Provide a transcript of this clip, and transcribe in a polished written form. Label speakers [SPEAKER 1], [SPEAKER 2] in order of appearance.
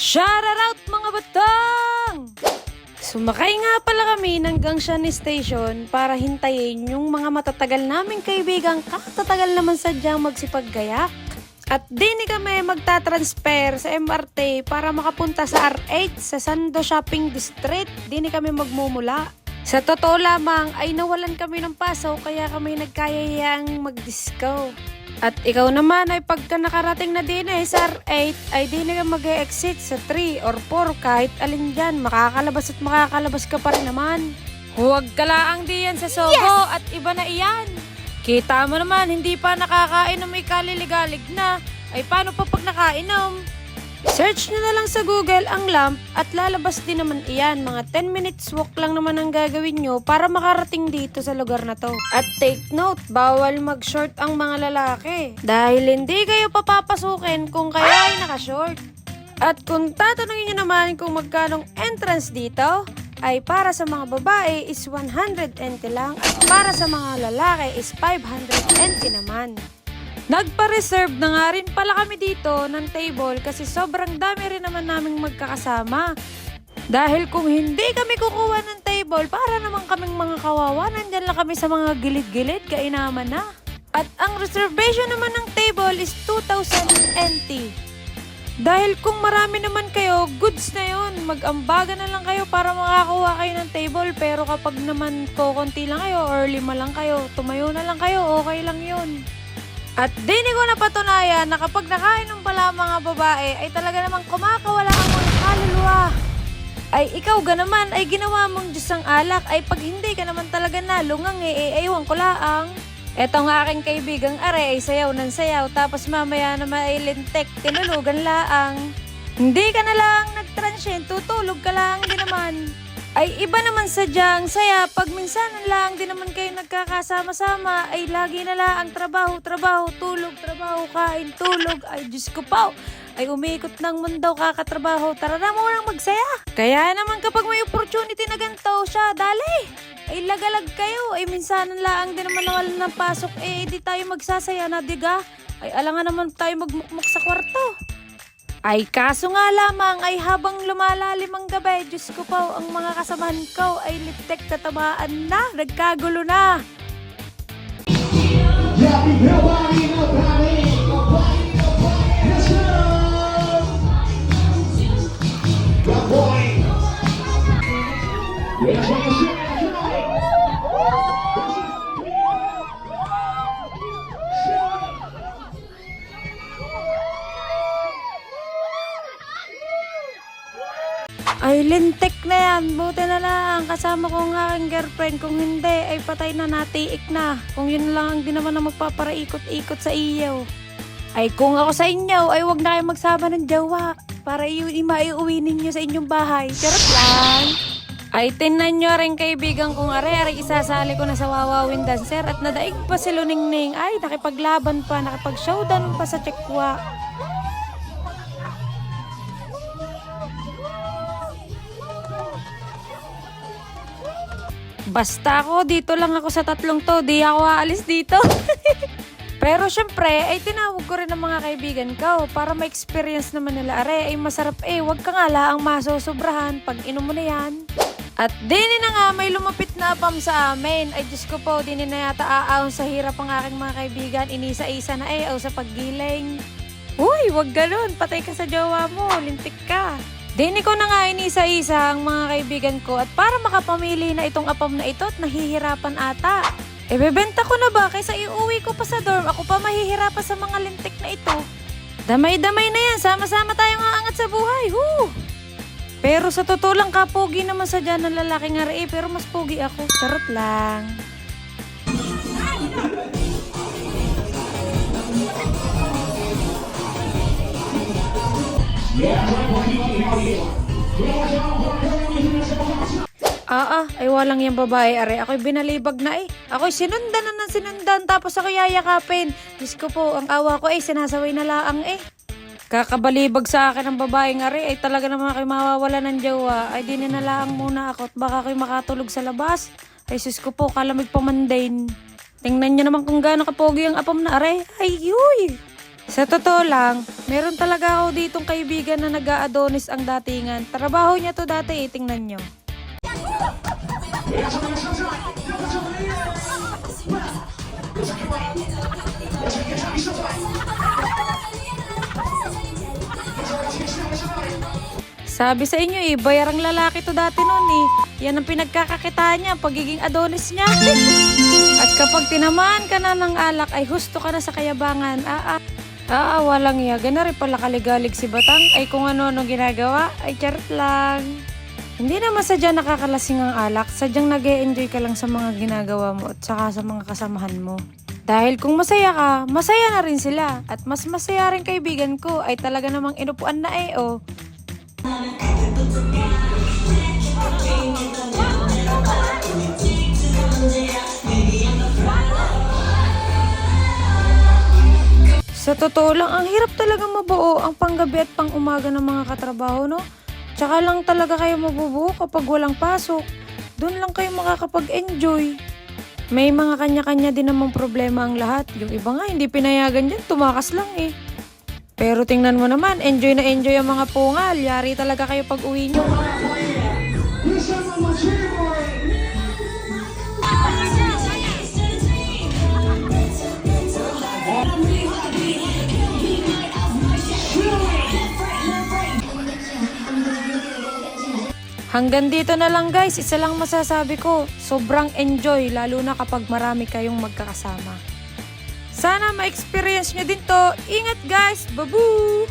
[SPEAKER 1] Shoutout mga batang! Sumakay nga pala kami ng Gangshan Station para hintayin yung mga matatagal naming kaibigang katatagal naman sadyang magsipaggayak. At dini kami magta-transfer sa MRT para makapunta sa R8 sa Sando Shopping District. Dini kami magmumula. Sa totoo lamang ay nawalan kami ng paso kaya kami nagkayayang mag-disco. At ikaw naman ay pagka nakarating na din sa R8 ay di na mag-exit sa 3 or 4 kahit alin dyan. Makakalabas at makakalabas ka pa rin naman. Huwag ka laang diyan sa Sogo at iba na iyan. Kita mo naman hindi pa nakakainom ay kaliligalig na. Ay paano pa pag nakainom? Search nyo na lang sa Google ang lamp at lalabas din naman iyan. Mga 10 minutes walk lang naman ang gagawin nyo para makarating dito sa lugar na to. At take note, bawal mag-short ang mga lalaki. Dahil hindi kayo papapasukin kung kayo ay naka-short. At kung tatanungin nyo naman kung magkanong entrance dito, ay para sa mga babae is 100 NT lang at para sa mga lalaki is 500 NT naman. Nagpa-reserve na nga rin pala kami dito ng table kasi sobrang dami rin naman naming magkakasama. Dahil kung hindi kami kukuha ng table, para naman kaming mga kawawa, nandyan lang kami sa mga gilid-gilid, kainaman na. At ang reservation naman ng table is 2,000 NT. Dahil kung marami naman kayo, goods na yun. Mag-ambaga na lang kayo para makakuha kayo ng table. Pero kapag naman konti lang kayo or 5 lang kayo, tumayo na lang kayo, okay lang yun. At dini ko napatunayan na kapag nakainom pala mga babae ay talaga namang kumakawala ang mga kaluluwa. Ay ikaw ga naman ay ginawa mong Diyos ang alak ay pag hindi ka naman talaga nalungang ewan ko laang. Eto nga aking kaibigang are ay sayaw ng sayaw tapos mamaya naman ay lintek tinulugan laang. Hindi ka na lang nag-transient, tutulog ka lang din naman. Ay iba naman sadyang saya pag minsan lang din naman kayo nagkakasama-sama ay lagi na lang ang trabaho, tulog, trabaho, kain, tulog. Ay Diyos ko pa, ay umiikot ng mundo kakatrabaho, tara na mo nang magsaya. Kaya naman kapag may opportunity na ganito siya, dali, ay lagalag kayo. Ay minsan lang din naman nawalan ng pasok, di tayo magsasaya na diga. Ay alangan naman tayo magmukmuk sa kwarto. Ay kaso nga lamang ay habang lumalalim ang gabi, Diyos ko po, ang mga kasamahan ko ay litek tatamaan na, nagkagulo na. Ay, lintik na yan. Buti na lang. Kasama ko ang aking girlfriend. Kung hindi, ay patay na natiik na. Kung yun lang, di naman na magpaparaikot-ikot sa iyo. Ay, kung ako sa inyo, ay wag na kayo magsama ng jowa. Para yun, maiuwi ninyo sa inyong bahay. Charot lang. Ay, tinan nyo rin kaibigan kong are isasali ko na sa Wawawin Dancer. At nadaig pa si Luningning. Ay, nakipaglaban pa, nakipag-showdown pa sa Chekwa. Basta ako, dito lang ako sa tatlong to, di ako aalis dito. Pero syempre, ay tinawag ko rin ng mga kaibigan ko para ma-experience naman nila. Are, ay masarap wag ka nga laang masosobrahan pag inom mo na yan. At dini na nga, may lumapit na apam sa amin. Ay Diyos ko po, dini na yata aaon sa hirap ang aking mga kaibigan. Inisa-isa na o sa paggiling. Uy, wag ganun, patay ka sa jowa mo, lintik ka. Dini ko na nga inisa-isa ang mga kaibigan ko at para makapamili na itong apam na ito at nahihirapan ata. Bebenta ko na ba kaysa iuwi ko pa sa dorm, ako pa mahihirapan sa mga lintik na ito. Damay-damay na yan, sama-sama tayong aangat sa buhay. Woo! Pero sa totoo lang kapogi naman sa dyan ng lalaking nga pero mas pogi ako. Charot lang. Ay walang yung babae, are. Ako'y binalibag na Ako'y sinundan na ng sinundan, tapos ako yayakapin. Diyos ko po, ang awa ko sinasaway na laang Kakabalibag sa akin ng babaeng are, ay talaga naman ako'y mawawala ng jowa. Ay di na laang muna ako at baka ako'y makatulog sa labas. Ay sus ko po, kalamig pamandain. Tingnan nyo naman kung gaano kapogi ang apam na are. Ay yuy! Sa totoo lang, meron talaga ako ditong kaibigan na nag-a-Adonis ang datingan. Trabaho niya to dati, tingnan nyo. Sabi sa inyo bayarang lalaki to dati noon Yan ang pinagkakakitaan niya, pagiging Adonis niya. At kapag tinamaan ka na ng alak, ay husto ka na sa kayabangan. Walang iya. Gana rin pala kaligalig si Batang. Ay kung ano-ano ginagawa, ay charot lang. Hindi naman sadya nakakalasing ang alak. Sadyang nag-e-enjoy ka lang sa mga ginagawa mo at saka sa mga kasamahan mo. Dahil kung masaya ka, masaya na rin sila. At mas masaya rin kaibigan ko ay talaga namang inupuan na Sa totoo lang, ang hirap talaga mabuo ang panggabi at pang-umaga ng mga katrabaho, no? Tsaka lang talaga kayo mabubuo kapag walang pasok. Doon lang kayo makakapag-enjoy. May mga kanya-kanya din namang problema ang lahat. Yung iba nga, hindi pinayagan dyan, tumakas lang Pero tingnan mo naman, enjoy na enjoy ang mga pungal. Yari talaga kayo pag uwi nyo. Hanggang dito na lang guys, isa lang masasabi ko, sobrang enjoy lalo na kapag marami kayong magkakasama. Sana ma-experience nyo din to. Ingat guys, babu!